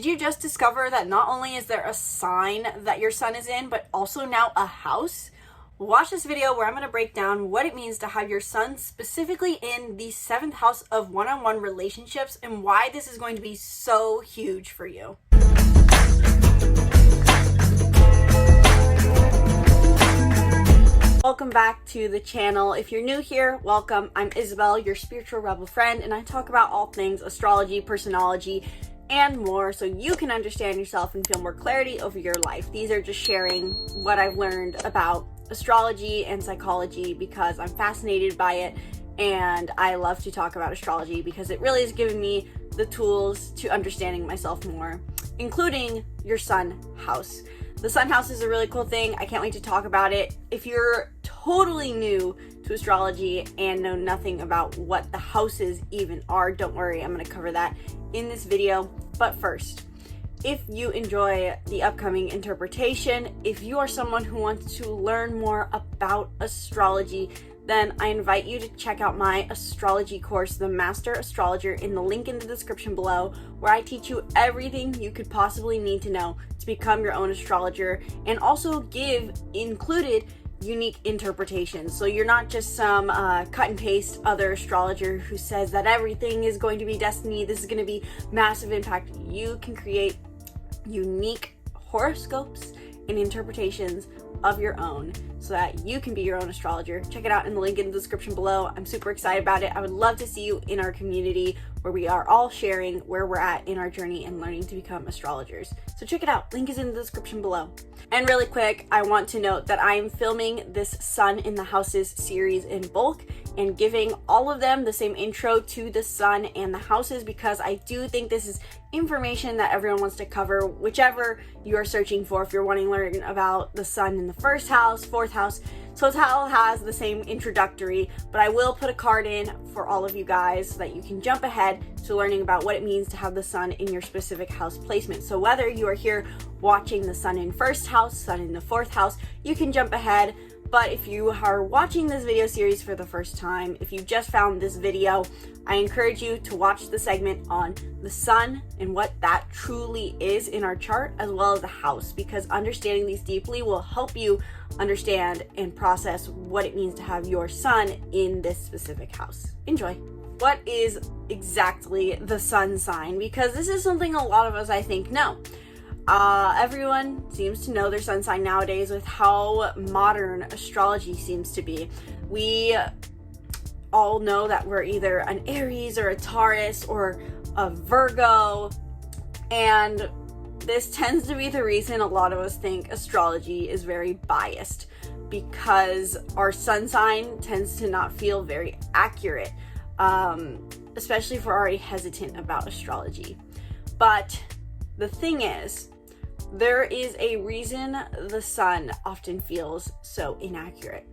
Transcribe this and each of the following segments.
you just discover that not only is there a sign that your sun is in, but also now a house? Watch this video where I'm going to break down what it means to have your sun specifically in the 7th house of one-on-one relationships and why this is going to be so huge for you. Welcome back to the channel. If you're new here, welcome. I'm Isabelle, your spiritual rebel friend, and I talk about all things astrology, personology, and more so you can understand yourself and feel more clarity over your life. These are just sharing what I've learned about astrology and psychology because I'm fascinated by it, and I love to talk about astrology because it really has given me the tools to understanding myself more, including your sun house. The sun house is a really cool thing. I can't wait to talk about it. If you're totally new to astrology and know nothing about what the houses even are, don't worry, I'm going to cover that in this video. But first, if you enjoy the upcoming interpretation, if you are someone who wants to learn more about astrology, then I invite you to check out my astrology course, The Master Astrologer, in the link in the description below, where I teach you everything you could possibly need to know to become your own astrologer and also give included unique interpretations. So you're not just some cut and paste other astrologer who says that everything is going to be destiny, this is going to be massive impact. You can create unique horoscopes and interpretations of your own so that you can be your own astrologer. Check it out in the link in the description below. I'm super excited about it. I would love to see you in our community where we are all sharing where we're at in our journey and learning to become astrologers. So check it out. Link is in the description below. And really quick, I want to note that I am filming this Sun in the Houses series in bulk and giving all of them the same intro to the sun and the houses because I do think this is information that everyone wants to cover, whichever you are searching for. If you're wanting to learn about the sun in the 1st house, 4th house, Total has the same introductory, but I will put a card in for all of you guys so that you can jump ahead to learning about what it means to have the sun in your specific house placement. So whether you are here watching the sun in 1st house, sun in the 4th house, you can jump ahead. But if you are watching this video series for the first time, if you just found this video, I encourage you to watch the segment on the sun and what that truly is in our chart, as well as the house, because understanding these deeply will help you understand and process what it means to have your sun in this specific house. Enjoy. What is exactly the sun sign? Because this is something a lot of us, I think, know. Everyone seems to know their sun sign nowadays with how modern astrology seems to be. We all know that we're either an Aries or a Taurus or a Virgo, and this tends to be the reason a lot of us think astrology is very biased, because our sun sign tends to not feel very accurate, especially if we're already hesitant about astrology. But the thing is, there is a reason the sun often feels so inaccurate.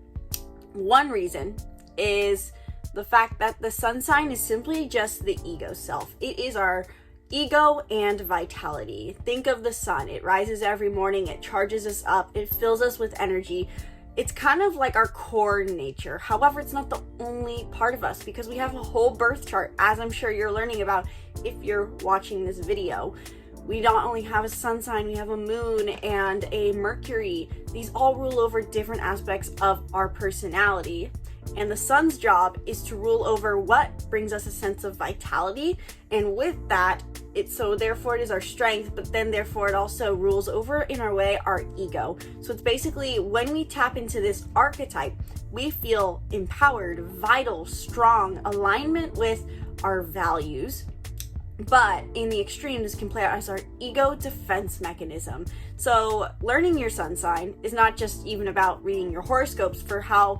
One reason is the fact that the sun sign is simply just the ego self. It is our ego and vitality. Think of the sun. It rises every morning, it charges us up, it fills us with energy. It's kind of like our core nature. However, it's not the only part of us because we have a whole birth chart, as I'm sure you're learning about if you're watching this video. We not only have a sun sign, we have a moon and a Mercury. These all rule over different aspects of our personality. And the sun's job is to rule over what brings us a sense of vitality. And with that, therefore it is our strength, but then therefore it also rules over, in our way, our ego. So it's basically when we tap into this archetype, we feel empowered, vital, strong, alignment with our values. But in the extreme, this can play out as our ego defense mechanism. So learning your sun sign is not just even about reading your horoscopes for how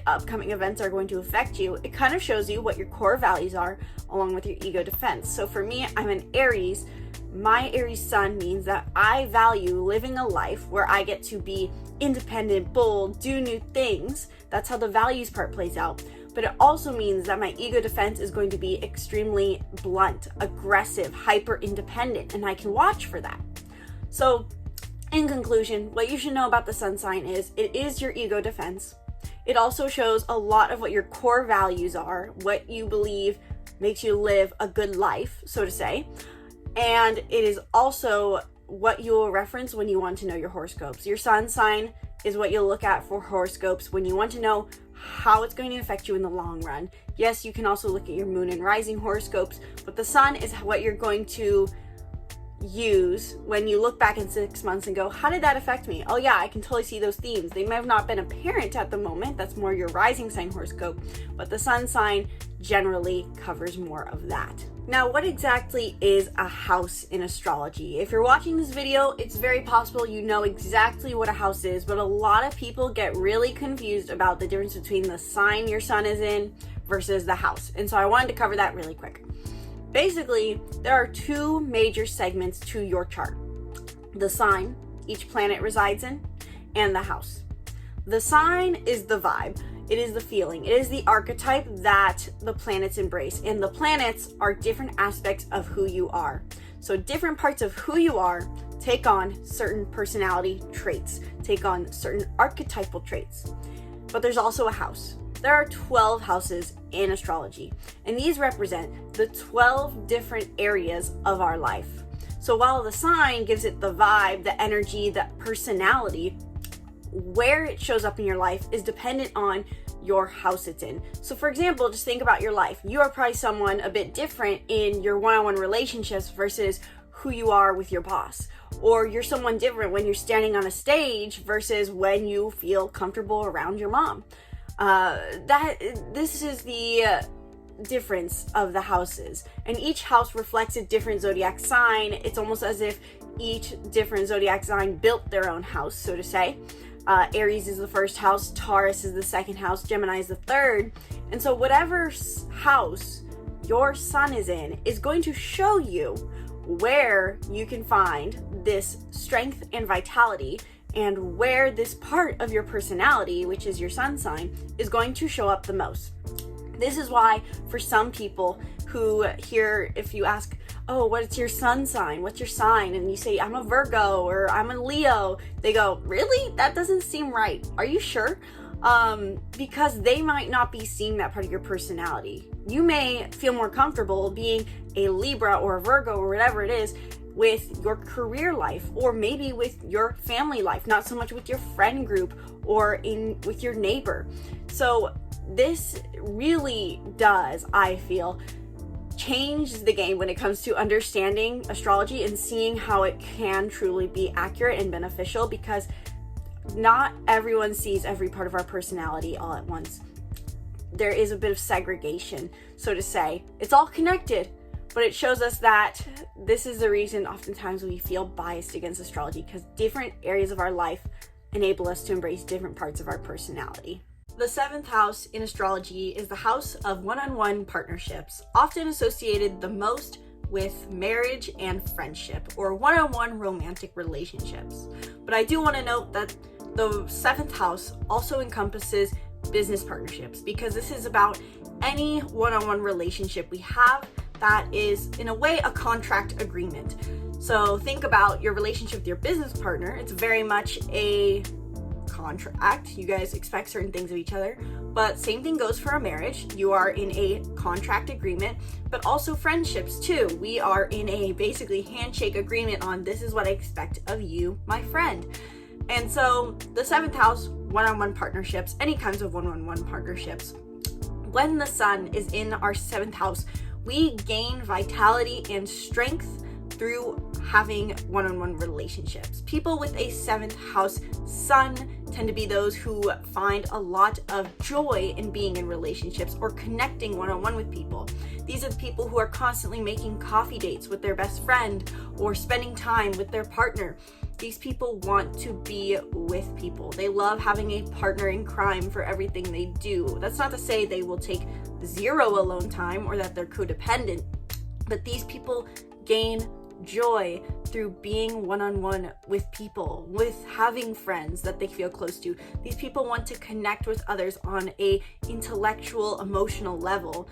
upcoming events are going to affect you. It kind of shows you what your core values are along with your ego defense. So for me, I'm an Aries. My Aries sun means that I value living a life where I get to be independent, bold, do new things. That's how the values part plays out. But it also means that my ego defense is going to be extremely blunt, aggressive, hyper independent, and I can watch for that. So in conclusion, what you should know about the sun sign is it is your ego defense. It also shows a lot of what your core values are, what you believe makes you live a good life, so to say. And it is also what you will reference when you want to know your horoscopes. Your sun sign is what you'll look at for horoscopes when you want to know how it's going to affect you in the long run. Yes, you can also look at your moon and rising horoscopes, but the sun is what you're going to use when you look back in 6 months and go, how did that affect me? Oh yeah, I can totally see those themes. They may have not been apparent at the moment. That's more your rising sign horoscope, but the sun sign generally covers more of that. Now, what exactly is a house in astrology? If you're watching this video, it's very possible you know exactly what a house is, but a lot of people get really confused about the difference between the sign your sun is in versus the house. And so I wanted to cover that really quick. Basically, there are two major segments to your chart: the sign each planet resides in, and the house. The sign is the vibe. It is the feeling. It is the archetype that the planets embrace. And the planets are different aspects of who you are. So different parts of who you are take on certain personality traits, take on certain archetypal traits. But there's also a house. There are 12 houses in astrology, and these represent the 12 different areas of our life. So while the sign gives it the vibe, the energy, the personality, where it shows up in your life is dependent on your house it's in. So for example, just think about your life. You are probably someone a bit different in your one-on-one relationships versus who you are with your boss. Or you're someone different when you're standing on a stage versus when you feel comfortable around your mom. This is the difference of the houses, and each house reflects a different zodiac sign. It's almost as if each different zodiac sign built their own house, so to say. Aries is the first house, Taurus is the second house, Gemini is the third. And so whatever house your sun is in is going to show you where you can find this strength and vitality, and where this part of your personality, which is your sun sign, is going to show up the most. This is why for some people who hear, if you ask, oh, what's your sun sign? What's your sign? And you say, I'm a Virgo or I'm a Leo. They go, really? That doesn't seem right. Are you sure? Because they might not be seeing that part of your personality. You may feel more comfortable being a Libra or a Virgo or whatever it is with your career life, or maybe with your family life, not so much with your friend group or with your neighbor. So this really does, I feel, change the game when it comes to understanding astrology and seeing how it can truly be accurate and beneficial, because not everyone sees every part of our personality all at once. There is a bit of segregation, so to say. It's all connected, but it shows us that this is the reason oftentimes we feel biased against astrology, because different areas of our life enable us to embrace different parts of our personality. The 7th house in astrology is the house of one-on-one partnerships, often associated the most with marriage and friendship, or one-on-one romantic relationships. But I do want to note that the 7th house also encompasses business partnerships, because this is about any one-on-one relationship we have that is, in a way, a contract agreement. So think about your relationship with your business partner. It's very much a contract. You guys expect certain things of each other, but same thing goes for a marriage. You are in a contract agreement, but also friendships too. We are in a basically handshake agreement on, this is what I expect of you, my friend. And so the 7th house, one-on-one partnerships, any kinds of one-on-one partnerships. When the sun is in our 7th house, we gain vitality and strength through having one-on-one relationships. People with a 7th house sun tend to be those who find a lot of joy in being in relationships or connecting one-on-one with people. These are the people who are constantly making coffee dates with their best friend or spending time with their partner. These people want to be with people. They love having a partner in crime for everything they do. That's not to say they will take 0 alone time or that they're codependent, but these people gain joy through being one-on-one with people, with having friends that they feel close to. These people want to connect with others on a intellectual, emotional level.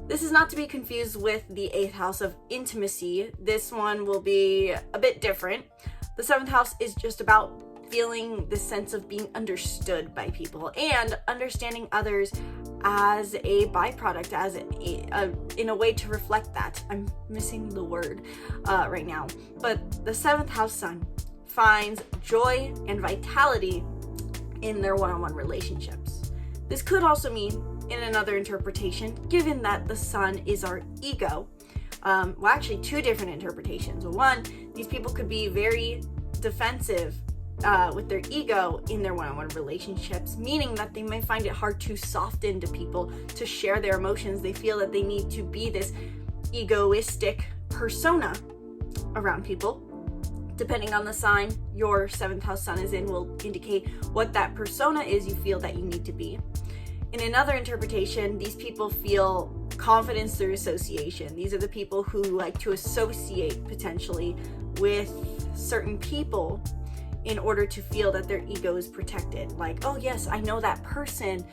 This is not to be confused with the 8th house of intimacy. This one will be a bit different. The 7th house is just about feeling this sense of being understood by people and understanding others as a byproduct, as in a way to reflect that. I'm missing the word right now. But the 7th house sun finds joy and vitality in their one-on-one relationships. This could also mean, in another interpretation, given that the sun is our ego, well, actually 2 different interpretations. One, these people could be very defensive with their ego in their one-on-one relationships, meaning that they may find it hard to soften to people, to share their emotions. They feel that they need to be this egoistic persona around people. Depending on the sign your 7th house sun is in will indicate what that persona is you feel that you need to be. In another interpretation, these people feel confidence through association. These are the people who like to associate potentially with certain people in order to feel that their ego is protected. Like, oh yes, I know that person,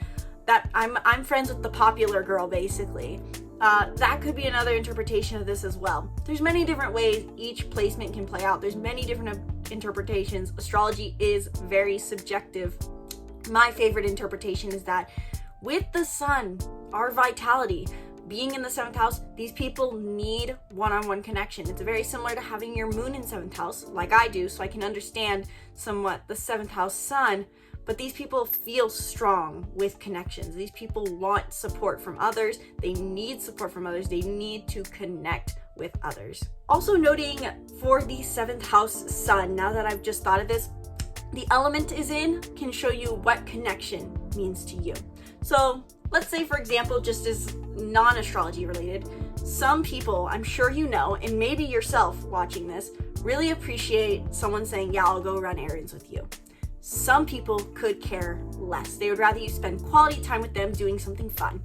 that I'm friends with the popular girl, basically. That could be another interpretation of this as well. There's many different ways each placement can play out. There's many different interpretations. Astrology is very subjective. My favorite interpretation is that with the sun, our vitality, being in the 7th house, these people need one-on-one connection. It's very similar to having your moon in 7th house, like I do, so I can understand somewhat the 7th house sun, but these people feel strong with connections. These people want support from others. They need support from others. They need to connect with others. Also noting for the 7th house sun, now that I've just thought of this, the element is in can show you what connection means to you. So let's say, for example, just as non-astrology related, some people, I'm sure you know, and maybe yourself watching this, really appreciate someone saying, yeah, I'll go run errands with you. Some people could care less. They would rather you spend quality time with them doing something fun.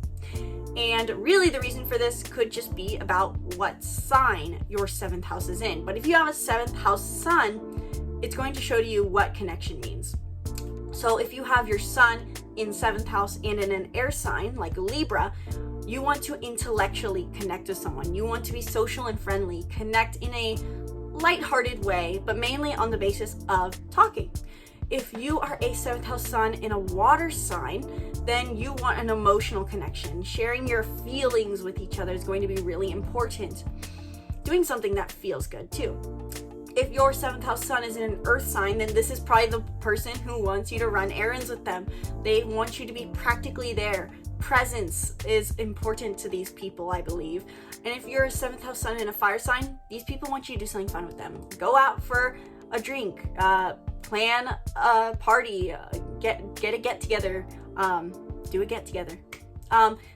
And really the reason for this could just be about what sign your 7th house is in. But if you have a 7th house sun, it's going to show to you what connection means. So if you have your sun in 7th house and in an air sign like Libra, you want to intellectually connect with someone. You want to be social and friendly, connect in a lighthearted way, but mainly on the basis of talking. If you are a 7th house sun in a water sign, then you want an emotional connection. Sharing your feelings with each other is going to be really important. Doing something that feels good too. If your 7th house sun is in an earth sign, then this is probably the person who wants you to run errands with them. They want you to be practically there. Presence is important to these people, I believe. And if you're a 7th house sun in a fire sign, these people want you to do something fun with them. Go out for a drink, plan a party, get a get together, do a get together.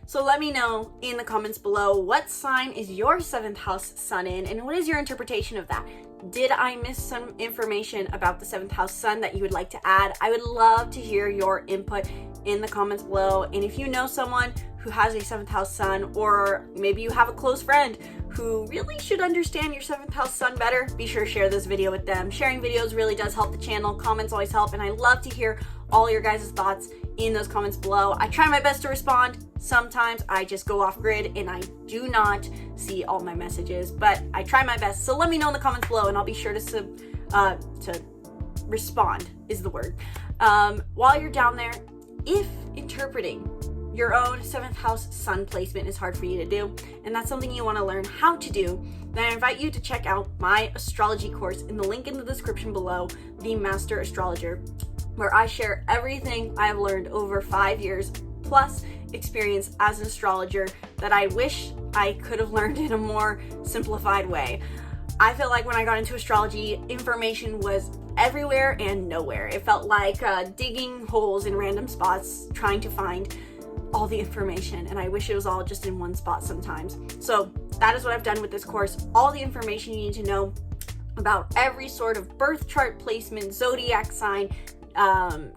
So let me know in the comments below, what sign is your 7th house sun in, and what is your interpretation of that? Did I miss some information about the 7th house sun that you would like to add? I would love to hear your input in the comments below. And if you know someone who has a 7th house sun, or maybe you have a close friend who really should understand your 7th house sun better, be sure to share this video with them. Sharing videos really does help the channel. Comments always help, and I love to hear all your guys' thoughts in those comments below. I try my best to respond. Sometimes I just go off grid and I do not see all my messages, but I try my best. So let me know in the comments below, and I'll be sure to respond is the word. While you're down there, if interpreting your own 7th house sun placement is hard for you to do, and that's something you want to learn how to do, then I invite you to check out my astrology course in the link in the description below, the Master Astrologer, where I share everything I've learned over 5 years plus experience as an astrologer that I wish I could have learned in a more simplified way. I feel like when I got into astrology, information was everywhere and nowhere. It felt like digging holes in random spots, trying to find all the information, and I wish it was all just in one spot sometimes. So that is what I've done with this course. All the information you need to know about every sort of birth chart placement, zodiac sign,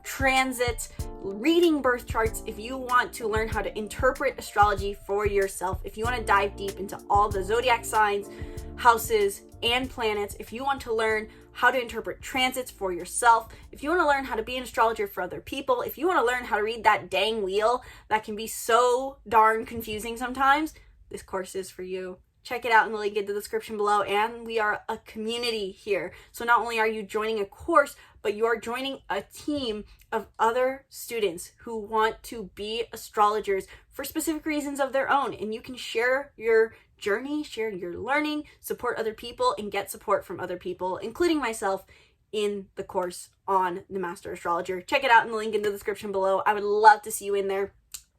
transit, reading birth charts. If you want to learn how to interpret astrology for yourself, if you want to dive deep into all the zodiac signs, houses, and planets, if you want to learn how to interpret transits for yourself, if you want to learn how to be an astrologer for other people, if you want to learn how to read that dang wheel that can be so darn confusing sometimes, this course is for you. check it out in the link in the description below. And we are a community here. So not only are you joining a course, but you are joining a team of other students who want to be astrologers for specific reasons of their own. And you can share your journey, share your learning, support other people, and get support from other people, including myself, in the course on the Master Astrologer. Check it out in the link in the description below. I would love to see you in there.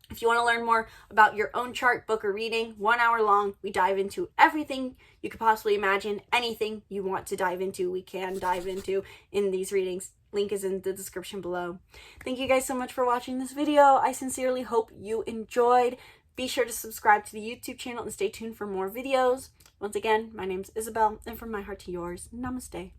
If you want to learn more about your own chart, book a reading, 1 hour long. We dive into everything you could possibly imagine. Anything you want to dive into, we can dive into in these readings. Link is in the description below. Thank you guys so much for watching this video. I sincerely hope you enjoyed. Be sure to subscribe to the YouTube channel and stay tuned for more videos. Once again, my name is Isabelle, and from my heart to yours, namaste.